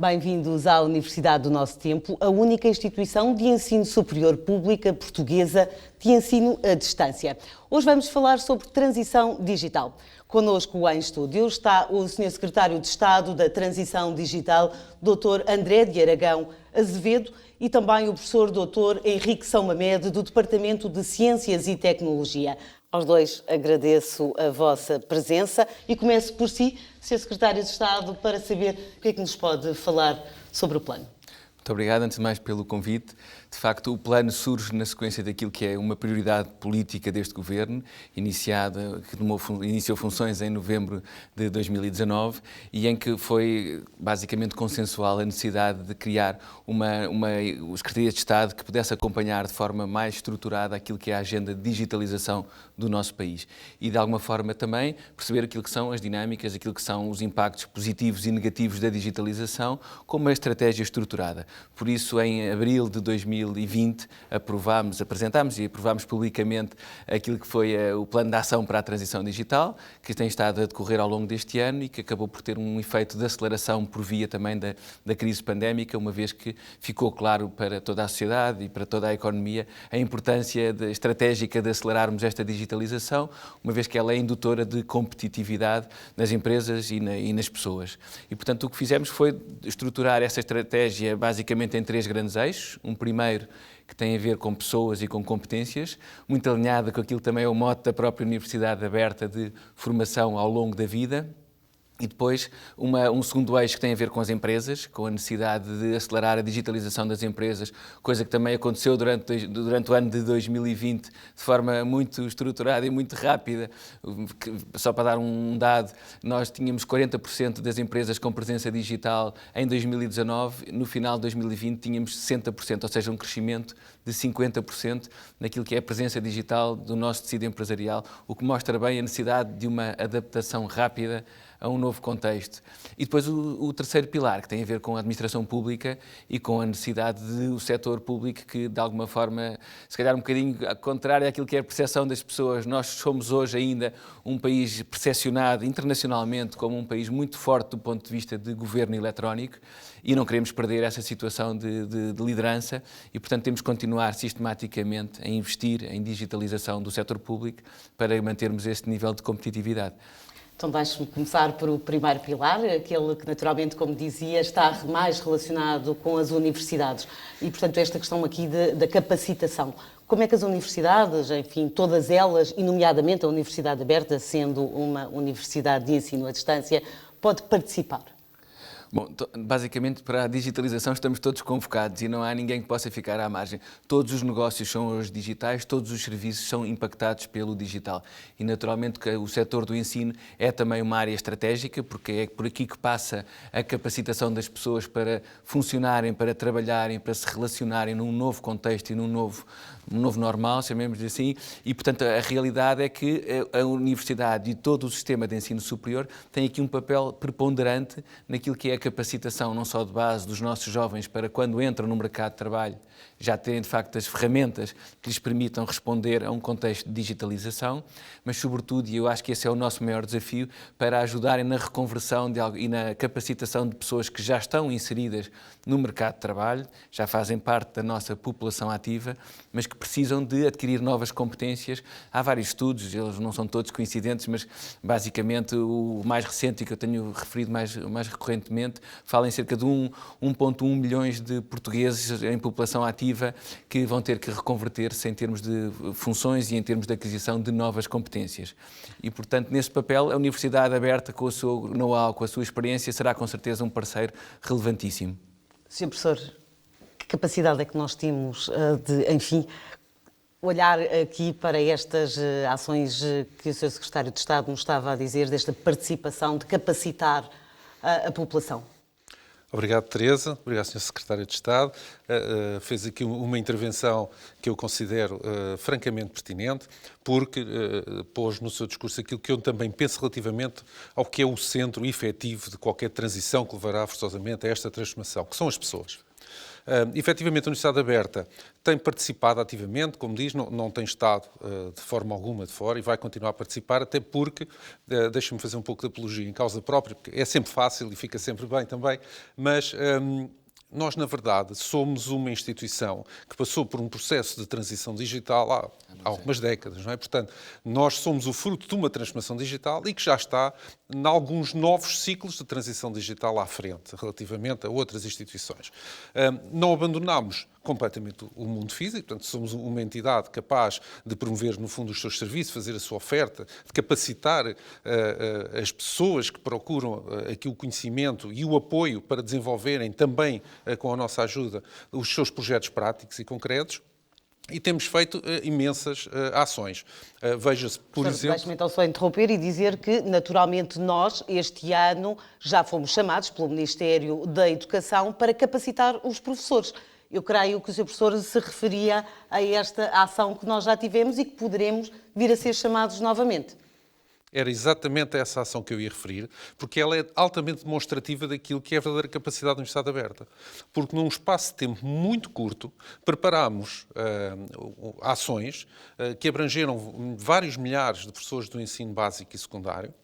Bem-vindos à Universidade do Nosso Tempo, a única instituição de ensino superior pública portuguesa de ensino à distância. Hoje vamos falar sobre transição digital. Connosco em estúdio está o Sr. Secretário de Estado da Transição Digital, Dr. André de Aragão Azevedo, e também o professor Dr. Henrique São Mamede, do Departamento de Ciências e Tecnologia. Aos dois agradeço a vossa presença e começo por si, Sr. Secretário de Estado, para saber o que é que nos pode falar sobre o plano. Muito obrigado, antes de mais, pelo convite. De facto, o plano surge na sequência daquilo que é uma prioridade política deste Governo, que iniciou funções em novembro de 2019 e em que foi basicamente consensual a necessidade de criar uma Secretaria de Estado que pudesse acompanhar de forma mais estruturada aquilo que é a agenda de digitalização do nosso país e, de alguma forma, também perceber aquilo que são as dinâmicas, aquilo que são os impactos positivos e negativos da digitalização com uma estratégia estruturada. Por isso, em abril de 2020, apresentámos e aprovámos publicamente aquilo que foi o Plano de Ação para a Transição Digital, que tem estado a decorrer ao longo deste ano e que acabou por ter um efeito de aceleração por via também da crise pandémica, uma vez que ficou claro para toda a sociedade e para toda a economia a importância estratégica de acelerarmos esta digitalização, uma vez que ela é indutora de competitividade nas empresas e nas pessoas. E, portanto, o que fizemos foi estruturar essa estratégia basicamente em três grandes eixos. Um primeiro que tem a ver com pessoas e com competências, muito alinhada com aquilo que também é o mote da própria Universidade Aberta de formação ao longo da vida. E depois um segundo eixo que tem a ver com as empresas, com a necessidade de acelerar a digitalização das empresas, coisa que também aconteceu durante o ano de 2020 de forma muito estruturada e muito rápida. Só para dar um dado, nós tínhamos 40% das empresas com presença digital em 2019, no final de 2020 tínhamos 60%, ou seja, um crescimento de 50% naquilo que é a presença digital do nosso tecido empresarial, o que mostra bem a necessidade de uma adaptação rápida a um novo contexto. E depois o terceiro pilar, que tem a ver com a administração pública e com a necessidade do setor público que, de alguma forma, se calhar um bocadinho contrário àquilo que é a percepção das pessoas. Nós somos hoje ainda um país percepcionado internacionalmente como um país muito forte do ponto de vista de governo eletrónico e não queremos perder essa situação de liderança e, portanto, temos que continuar sistematicamente a investir em digitalização do setor público para mantermos este nível de competitividade. Então, deixe-me começar por o primeiro pilar, aquele que, naturalmente, como dizia, está mais relacionado com as universidades. E, portanto, esta questão aqui da capacitação. Como é que as universidades, enfim, todas elas, e nomeadamente a Universidade Aberta, sendo uma universidade de ensino à distância, pode participar? Bom, basicamente para a digitalização estamos todos convocados e não há ninguém que possa ficar à margem. Todos os negócios são hoje digitais, todos os serviços são impactados pelo digital. E naturalmente que o setor do ensino é também uma área estratégica, porque é por aqui que passa a capacitação das pessoas para funcionarem, para trabalharem, para se relacionarem num novo contexto e num novo normal, chamemos assim, e portanto a realidade é que a universidade e todo o sistema de ensino superior tem aqui um papel preponderante naquilo que é a capacitação não só de base dos nossos jovens para quando entram no mercado de trabalho já terem de facto as ferramentas que lhes permitam responder a um contexto de digitalização, mas sobretudo, e eu acho que esse é o nosso maior desafio, para ajudarem na reconversão e na capacitação de pessoas que já estão inseridas no mercado de trabalho, já fazem parte da nossa população ativa, mas que precisam de adquirir novas competências. Há vários estudos, eles não são todos coincidentes, mas basicamente o mais recente e que eu tenho referido mais recorrentemente fala em cerca de 1,1 milhões de portugueses em população ativa que vão ter que reconverter-se em termos de funções e em termos de aquisição de novas competências. E, portanto, nesse papel, a Universidade Aberta, com o seu know-how, com a sua experiência, será com certeza um parceiro relevantíssimo. Sr. Professor, que capacidade é que nós temos de, enfim, olhar aqui para estas ações que o Sr. Secretário de Estado nos estava a dizer, desta participação, de capacitar a população? Obrigado, Teresa. Obrigado, Sr. Secretário de Estado. Fez aqui uma intervenção que eu considero francamente pertinente, porque pôs no seu discurso aquilo que eu também penso relativamente ao que é o centro efetivo de qualquer transição que levará forçosamente a esta transformação, que são as pessoas. Efetivamente, a Universidade Aberta tem participado ativamente, como diz, não tem estado de forma alguma de fora e vai continuar a participar, até porque, deixa-me fazer um pouco de apologia em causa própria, porque é sempre fácil e fica sempre bem também, mas nós, na verdade, somos uma instituição que passou por um processo de transição digital há algumas décadas, não é? Portanto, nós somos o fruto de uma transformação digital e que já está em alguns novos ciclos de transição digital à frente, relativamente a outras instituições. Não abandonamos completamente o mundo físico, portanto, somos uma entidade capaz de promover, no fundo, os seus serviços, fazer a sua oferta, de capacitar as pessoas que procuram aqui o conhecimento e o apoio para desenvolverem também, com a nossa ajuda, os seus projetos práticos e concretos. E temos feito imensas ações. Veja-se, por exemplo... Deixe-me então só interromper e dizer que, naturalmente, nós, este ano, já fomos chamados pelo Ministério da Educação para capacitar os professores. Eu creio que o Sr. Professor se referia a esta ação que nós já tivemos e que poderemos vir a ser chamados novamente. Era exatamente essa ação que eu ia referir, porque ela é altamente demonstrativa daquilo que é a verdadeira capacidade da Universidade Aberta. Porque num espaço de tempo muito curto, preparámos ações que abrangeram vários milhares de professores do ensino básico e secundário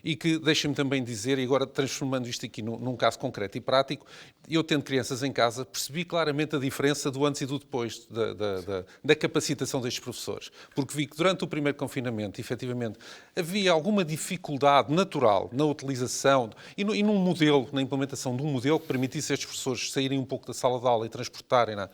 e que, deixem-me também dizer, e agora transformando isto aqui num caso concreto e prático, eu tendo crianças em casa, percebi claramente a diferença do antes e do depois da capacitação destes professores. Porque vi que durante o primeiro confinamento, efetivamente, havia alguma dificuldade natural na utilização e num modelo, na implementação de um modelo que permitisse a estes professores saírem um pouco da sala de aula e transportarem-na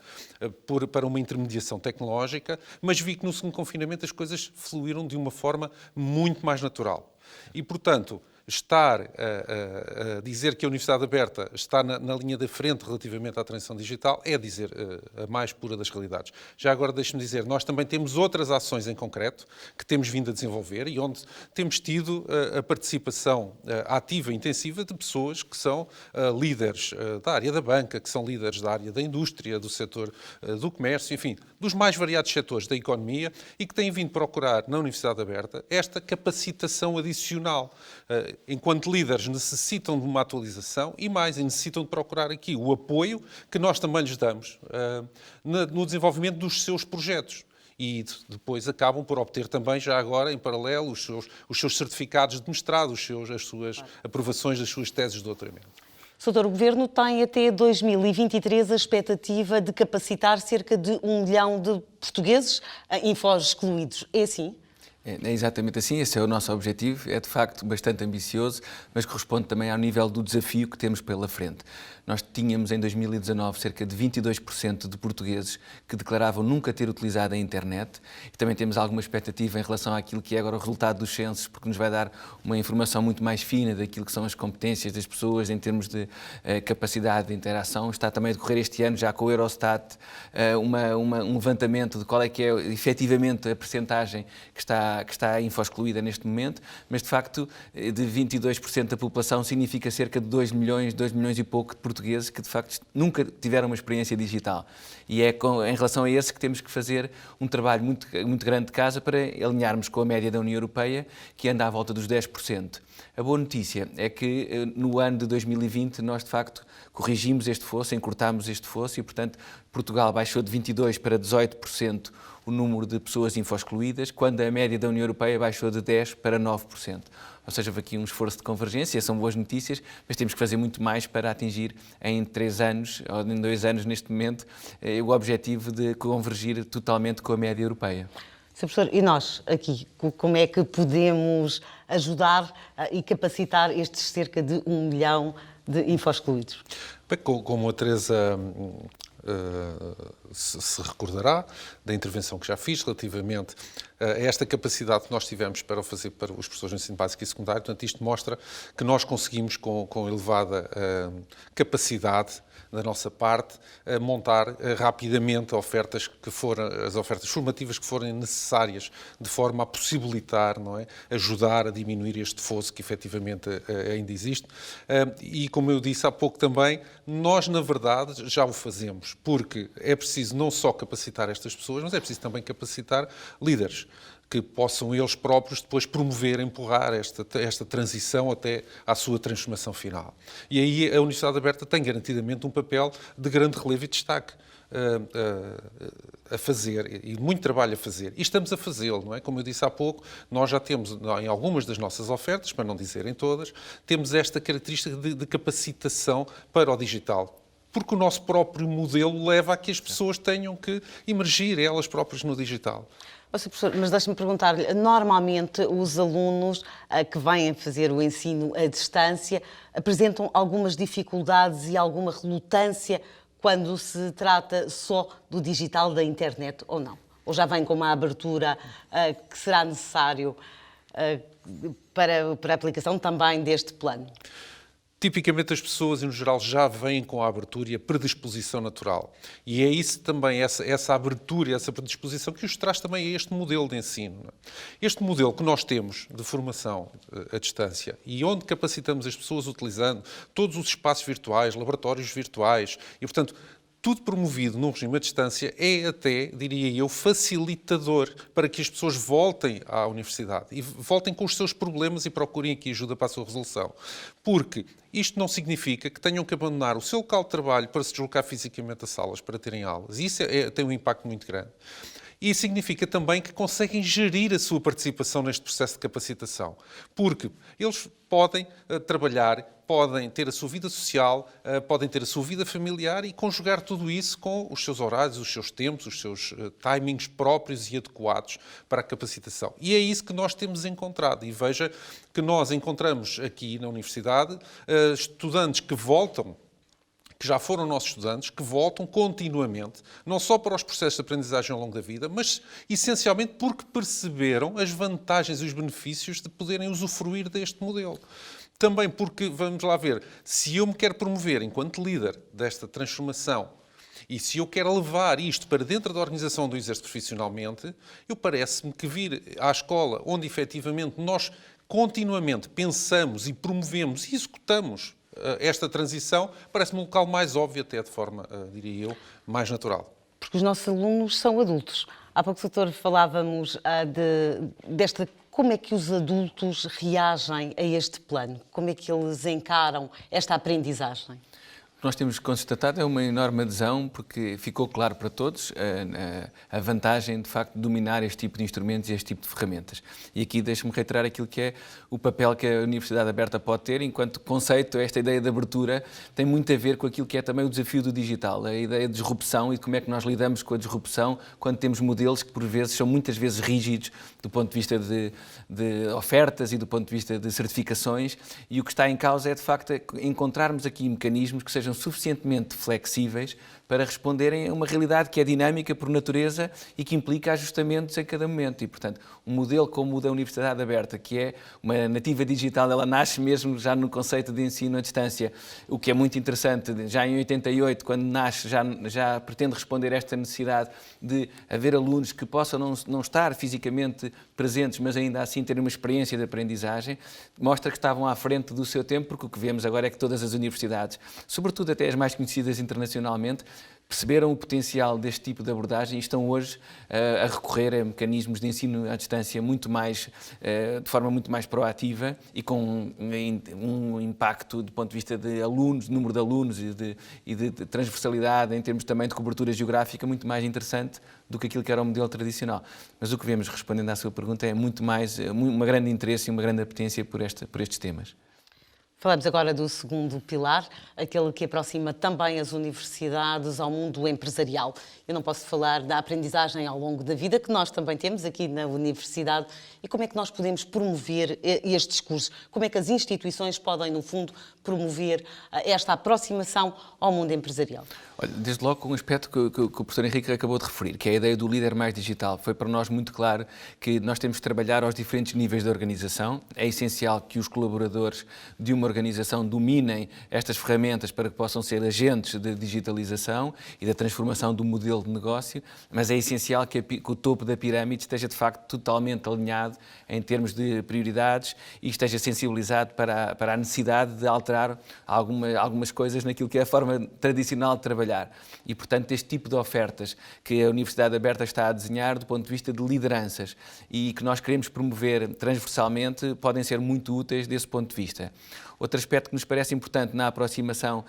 para uma intermediação tecnológica, mas vi que no segundo confinamento as coisas fluíram de uma forma muito mais natural. E, portanto, estar a dizer que a Universidade Aberta está na linha da frente relativamente à transição digital é dizer a mais pura das realidades. Já agora deixe-me dizer, nós também temos outras ações em concreto que temos vindo a desenvolver e onde temos tido a participação ativa e intensiva de pessoas que são líderes da área da banca, que são líderes da área da indústria, do setor do comércio, enfim, dos mais variados setores da economia e que têm vindo procurar na Universidade Aberta esta capacitação adicional. Enquanto líderes necessitam de uma atualização e mais, necessitam de procurar aqui o apoio que nós também lhes damos no desenvolvimento dos seus projetos. E depois acabam por obter também, já agora, em paralelo, os seus certificados de mestrado, as suas aprovações das suas teses de doutoramento. Soutor, o Governo tem até 2023 a expectativa de capacitar cerca de 1 milhão de portugueses info-excluídos. É assim? É exatamente assim, esse é o nosso objetivo, é de facto bastante ambicioso, mas corresponde também ao nível do desafio que temos pela frente. Nós tínhamos em 2019 cerca de 22% de portugueses que declaravam nunca ter utilizado a internet e também temos alguma expectativa em relação àquilo que é agora o resultado dos censos, porque nos vai dar uma informação muito mais fina daquilo que são as competências das pessoas em termos de capacidade de interação. Está também a decorrer este ano, já com o Eurostat, um levantamento de qual é que é efetivamente a percentagem que está info-excluída neste momento, mas de facto de 22% da população significa cerca de 2 milhões e pouco de portugueses que de facto nunca tiveram uma experiência digital. E é em relação a esse que temos que fazer um trabalho muito grande de casa para alinharmos com a média da União Europeia, que anda à volta dos 10%. A boa notícia é que no ano de 2020 nós de facto corrigimos este fosso, encurtámos este fosso e, portanto, Portugal baixou de 22% para 18% o número de pessoas info-excluídas, quando a média da União Europeia baixou de 10% para 9%. Ou seja, houve aqui um esforço de convergência, são boas notícias, mas temos que fazer muito mais para atingir em 3 anos, ou em 2 anos neste momento, o objetivo de convergir totalmente com a média europeia. Sr. Professor, e nós aqui, como é que podemos ajudar e capacitar estes cerca de 1 milhão de info-excluídos? Bem, como a Teresa se recordará da intervenção que já fiz relativamente a esta capacidade que nós tivemos para o fazer para os professores de ensino básico e secundário. Portanto, isto mostra que nós conseguimos, com elevada capacidade da nossa parte, montar rapidamente ofertas as ofertas formativas que forem necessárias, de forma a possibilitar, não é, ajudar a diminuir este fosso que efetivamente ainda existe. E, como eu disse há pouco também, nós, na verdade, já o fazemos, porque é preciso não só capacitar estas pessoas, mas é preciso também capacitar líderes que possam eles próprios depois promover, empurrar esta transição até à sua transformação final. E aí a Universidade Aberta tem garantidamente um papel de grande relevo e destaque a fazer, e muito trabalho a fazer. E estamos a fazê-lo, não é? Como eu disse há pouco, nós já temos, em algumas das nossas ofertas, para não dizer em todas, temos esta característica de capacitação para o digital. Porque o nosso próprio modelo leva a que as pessoas tenham que emergir elas próprias no digital. Professor, mas deixe-me perguntar-lhe, normalmente os alunos que vêm fazer o ensino à distância apresentam algumas dificuldades e alguma relutância quando se trata só do digital, da internet, ou não? Ou já vem com uma abertura que será necessário para a aplicação também deste plano? Tipicamente as pessoas, no geral, já vêm com a abertura e a predisposição natural. E é isso também, essa abertura e essa predisposição que os traz também a este modelo de ensino. Este modelo que nós temos de formação à distância e onde capacitamos as pessoas utilizando todos os espaços virtuais, laboratórios virtuais e, portanto, tudo promovido num regime à distância é até, diria eu, facilitador para que as pessoas voltem à universidade e voltem com os seus problemas e procurem aqui ajuda para a sua resolução. Porque isto não significa que tenham que abandonar o seu local de trabalho para se deslocar fisicamente a salas para terem aulas. E isso tem um impacto muito grande. E significa também que conseguem gerir a sua participação neste processo de capacitação. Porque eles podem trabalhar, podem ter a sua vida social, podem ter a sua vida familiar e conjugar tudo isso com os seus horários, os seus tempos, os seus timings próprios e adequados para a capacitação. E é isso que nós temos encontrado. E veja que nós encontramos aqui na Universidade estudantes que voltam, que já foram nossos estudantes, que voltam continuamente, não só para os processos de aprendizagem ao longo da vida, mas essencialmente porque perceberam as vantagens e os benefícios de poderem usufruir deste modelo. Também porque, vamos lá ver, se eu me quero promover enquanto líder desta transformação e se eu quero levar isto para dentro da organização do exército profissionalmente, eu parece-me que vir à escola onde efetivamente nós continuamente pensamos e promovemos e executamos esta transição, parece-me um local mais óbvio até de forma, diria eu, mais natural. Porque os nossos alunos são adultos. Há pouco, doutor, falávamos desta... Como é que os adultos reagem a este plano? Como é que eles encaram esta aprendizagem? O que nós temos constatado é uma enorme adesão, porque ficou claro para todos a vantagem, de facto, de dominar este tipo de instrumentos e este tipo de ferramentas. E aqui deixe-me reiterar aquilo que é o papel que a Universidade Aberta pode ter, enquanto conceito, esta ideia de abertura tem muito a ver com aquilo que é também o desafio do digital, a ideia de disrupção e de como é que nós lidamos com a disrupção quando temos modelos que, por vezes, são muitas vezes rígidos do ponto de vista de ofertas e do ponto de vista de certificações, e o que está em causa é, de facto, encontrarmos aqui mecanismos que sejam suficientemente flexíveis para responderem a uma realidade que é dinâmica por natureza e que implica ajustamentos a cada momento. E, portanto, um modelo como o da Universidade Aberta, que é uma nativa digital, ela nasce mesmo já no conceito de ensino à distância, o que é muito interessante. Já em 88, quando nasce, já pretende responder a esta necessidade de haver alunos que possam não estar fisicamente presentes, mas ainda assim terem uma experiência de aprendizagem, mostra que estavam à frente do seu tempo, porque o que vemos agora é que todas as universidades, sobretudo até as mais conhecidas internacionalmente, perceberam o potencial deste tipo de abordagem e estão hoje a recorrer a mecanismos de ensino à distância muito mais, de forma muito mais proativa e com um impacto do ponto de vista de alunos, número de alunos e de transversalidade em termos também de cobertura geográfica muito mais interessante do que aquilo que era o modelo tradicional. Mas o que vemos, respondendo à sua pergunta, é muito mais, uma grande interesse e uma grande apetência por estes temas. Falamos agora do segundo pilar, aquele que aproxima também as universidades ao mundo empresarial. Eu não posso falar da aprendizagem ao longo da vida, que nós também temos aqui na universidade, e como é que nós podemos promover estes cursos? Como é que as instituições podem, no fundo, promover esta aproximação ao mundo empresarial? Olha, desde logo um aspecto que o professor Henrique acabou de referir, que é a ideia do líder mais digital. Foi para nós muito claro que nós temos de trabalhar aos diferentes níveis da organização. É essencial que os colaboradores de uma organização dominem estas ferramentas para que possam ser agentes de digitalização e da transformação do modelo de negócio, mas é essencial que o topo da pirâmide esteja de facto totalmente alinhado em termos de prioridades e esteja sensibilizado para a necessidade de alterar algumas coisas naquilo que é a forma tradicional de trabalhar. E, portanto, este tipo de ofertas que a Universidade Aberta está a desenhar do ponto de vista de lideranças e que nós queremos promover transversalmente podem ser muito úteis desse ponto de vista. Outro aspecto que nos parece importante na aproximação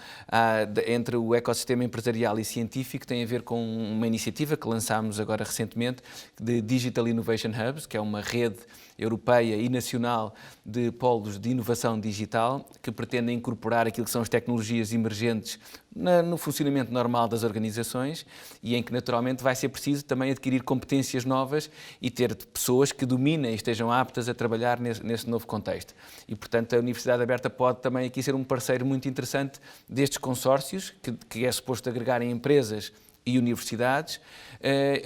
entre o ecossistema empresarial e científico tem a ver com uma iniciativa que lançámos agora recentemente de Digital Innovation Hubs, que é uma rede europeia e nacional de polos de inovação digital que pretendem incorporar aquilo que são as tecnologias emergentes no funcionamento normal das organizações e em que naturalmente vai ser preciso também adquirir competências novas e ter pessoas que dominem e estejam aptas a trabalhar nesse novo contexto. E, portanto, a Universidade Aberta pode também aqui ser um parceiro muito interessante destes consórcios, que é suposto agregarem empresas e universidades,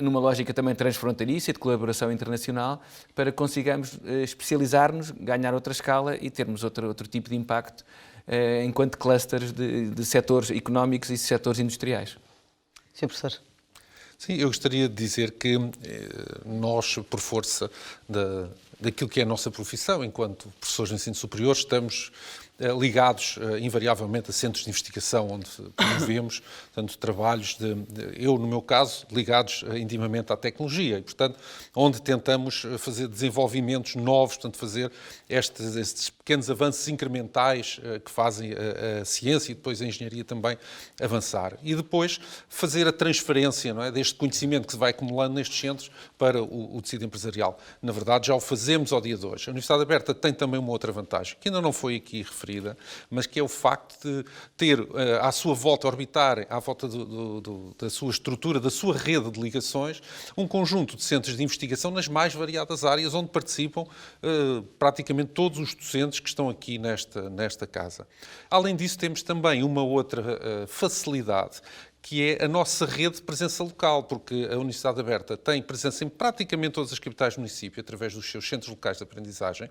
numa lógica também transfronteiriça e de colaboração internacional, para que consigamos especializar-nos, ganhar outra escala e termos outro tipo de impacto enquanto clusters de setores económicos e setores industriais. Sr. Professor. Sim, eu gostaria de dizer que nós, por força daquilo que é a nossa profissão, enquanto professores de ensino superior, estamos ligados invariavelmente a centros de investigação onde promovemos, portanto, trabalhos eu, no meu caso, ligados intimamente à tecnologia e, portanto, onde tentamos fazer desenvolvimentos novos, portanto, fazer estes pequenos avanços incrementais que fazem a ciência e depois a engenharia também avançar. E depois fazer a transferência, não é, deste conhecimento que se vai acumulando nestes centros para o tecido empresarial. Na verdade, já o fazemos ao dia de hoje. A Universidade Aberta tem também uma outra vantagem, que ainda não foi aqui referida, mas que é o facto de ter à sua volta, orbitar à volta da sua estrutura, da sua rede de ligações, um conjunto de centros de investigação nas mais variadas áreas onde participam praticamente todos os docentes que estão aqui nesta casa. Além disso, temos também uma outra facilidade, que é a nossa rede de presença local, porque a Universidade Aberta tem presença em praticamente todas as capitais do município, através dos seus centros locais de aprendizagem,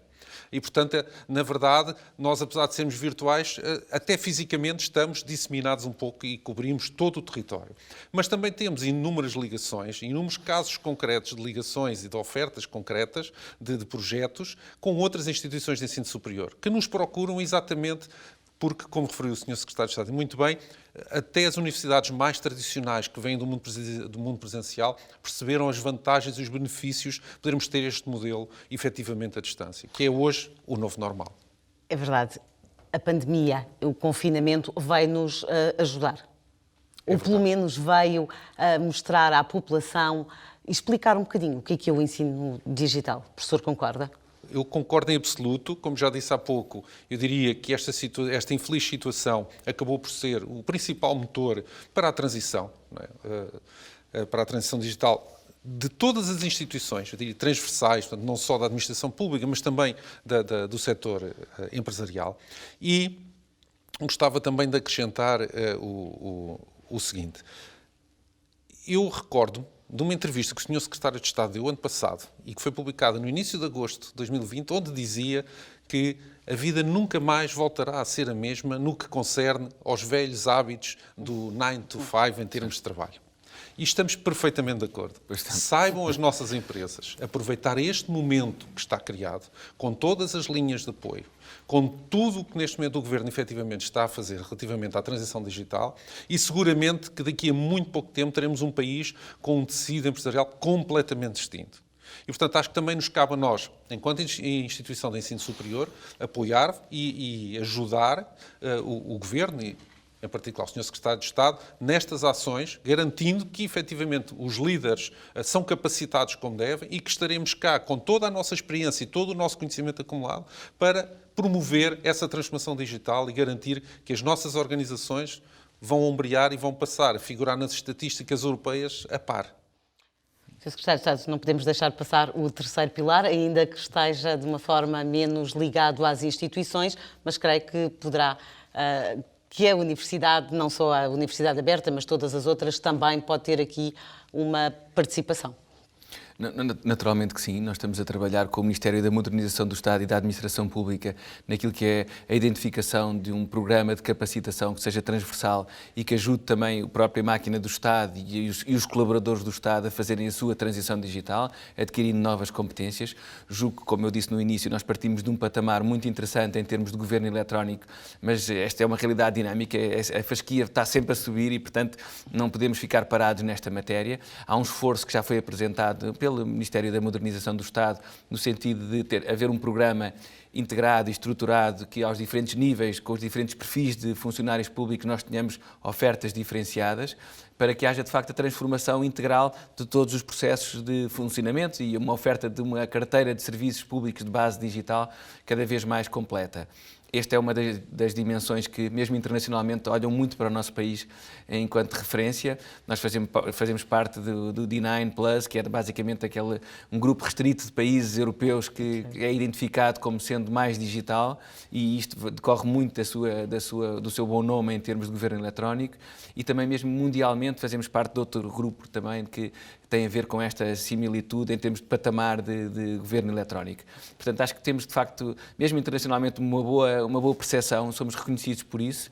e, portanto, na verdade, nós, apesar de sermos virtuais, até fisicamente estamos disseminados um pouco e cobrimos todo o território. Mas também temos inúmeras ligações, inúmeros casos concretos de ligações e de ofertas concretas de projetos com outras instituições de ensino superior, que nos procuram exatamente porque, como referiu o Sr. Secretário de Estado muito bem, até as universidades mais tradicionais que vêm do mundo presencial perceberam as vantagens e os benefícios de podermos ter este modelo efetivamente à distância, que é hoje o novo normal. É verdade. A pandemia, o confinamento vai-nos ajudar. Ou pelo menos veio mostrar à população, explicar um bocadinho o que é o ensino digital. O professor concorda? Eu concordo em absoluto. Como já disse há pouco, eu diria que esta infeliz situação acabou por ser o principal motor para a transição, não é? Para a transição digital de todas as instituições, eu diria transversais, portanto, não só da administração pública, mas também do setor empresarial. E gostava também de acrescentar o seguinte. Eu recordo de uma entrevista que o Sr. Secretário de Estado deu ano passado e que foi publicada no início de agosto de 2020, onde dizia que a vida nunca mais voltará a ser a mesma no que concerne aos velhos hábitos do 9 to 5 em termos de trabalho. E estamos perfeitamente de acordo. Saibam as nossas empresas aproveitar este momento que está criado, com todas as linhas de apoio, com tudo o que neste momento o Governo efetivamente está a fazer relativamente à transição digital, e seguramente que daqui a muito pouco tempo teremos um país com um tecido empresarial completamente distinto. E, portanto, acho que também nos cabe a nós, enquanto instituição de ensino superior, apoiar e ajudar o Governo e, em particular, o Sr. Secretário de Estado, nestas ações, garantindo que, efetivamente, os líderes são capacitados como devem e que estaremos cá com toda a nossa experiência e todo o nosso conhecimento acumulado para promover essa transformação digital e garantir que as nossas organizações vão ombrear e vão passar a figurar nas estatísticas europeias a par. Sr. Secretário de Estado, não podemos deixar de passar o terceiro pilar, ainda que esteja de uma forma menos ligado às instituições, mas creio que poderá... que a Universidade, não só a Universidade Aberta, mas todas as outras, também pode ter aqui uma participação. Naturalmente que sim, nós estamos a trabalhar com o Ministério da Modernização do Estado e da Administração Pública naquilo que é a identificação de um programa de capacitação que seja transversal e que ajude também a própria máquina do Estado e os colaboradores do Estado a fazerem a sua transição digital, adquirindo novas competências. Julgo que, como eu disse no início, nós partimos de um patamar muito interessante em termos de governo eletrónico, mas esta é uma realidade dinâmica, a fasquia está sempre a subir e, portanto, não podemos ficar parados nesta matéria. Há um esforço que já foi apresentado pelo Ministério da Modernização do Estado, no sentido de haver um programa integrado e estruturado que aos diferentes níveis, com os diferentes perfis de funcionários públicos, nós tenhamos ofertas diferenciadas para que haja, de facto, a transformação integral de todos os processos de funcionamento e uma oferta de uma carteira de serviços públicos de base digital cada vez mais completa. Esta é uma das dimensões que, mesmo internacionalmente, olham muito para o nosso país enquanto referência. Nós fazemos parte do D9 Plus, que é basicamente um grupo restrito de países europeus que é identificado como sendo mais digital, e isto decorre muito do seu bom nome em termos de governo eletrónico, e também mesmo mundialmente fazemos parte de outro grupo também que tem a ver com esta similitude em termos de patamar de governo eletrónico. Portanto, acho que temos, de facto, mesmo internacionalmente, uma boa percepção, somos reconhecidos por isso.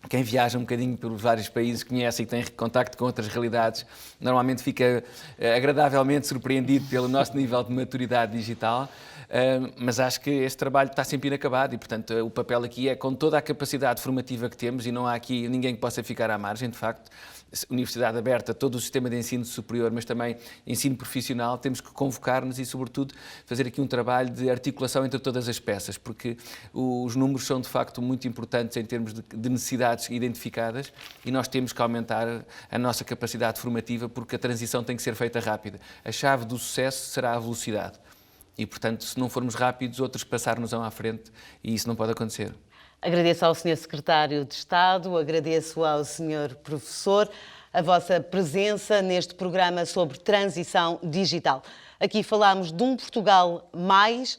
Quem viaja um bocadinho pelos vários países conhece e tem contacto com outras realidades, normalmente fica agradavelmente surpreendido pelo nosso nível de maturidade digital, mas acho que este trabalho está sempre inacabado e, portanto, o papel aqui é com toda a capacidade formativa que temos, e não há aqui ninguém que possa ficar à margem, de facto. Universidade aberta, todo o sistema de ensino superior, mas também ensino profissional, temos que convocar-nos e, sobretudo, fazer aqui um trabalho de articulação entre todas as peças, porque os números são, de facto, muito importantes em termos de necessidades identificadas, e nós temos que aumentar a nossa capacidade formativa, porque a transição tem que ser feita rápida. A chave do sucesso será a velocidade e, portanto, se não formos rápidos, outros passar-nos-ão à frente, e isso não pode acontecer. Agradeço ao Sr. Secretário de Estado, agradeço ao Sr. Professor a vossa presença neste programa sobre transição digital. Aqui falámos de um Portugal mais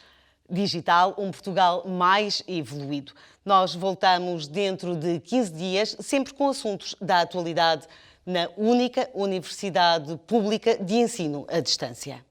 digital, um Portugal mais evoluído. Nós voltamos dentro de 15 dias, sempre com assuntos da atualidade, na única Universidade Pública de Ensino à Distância.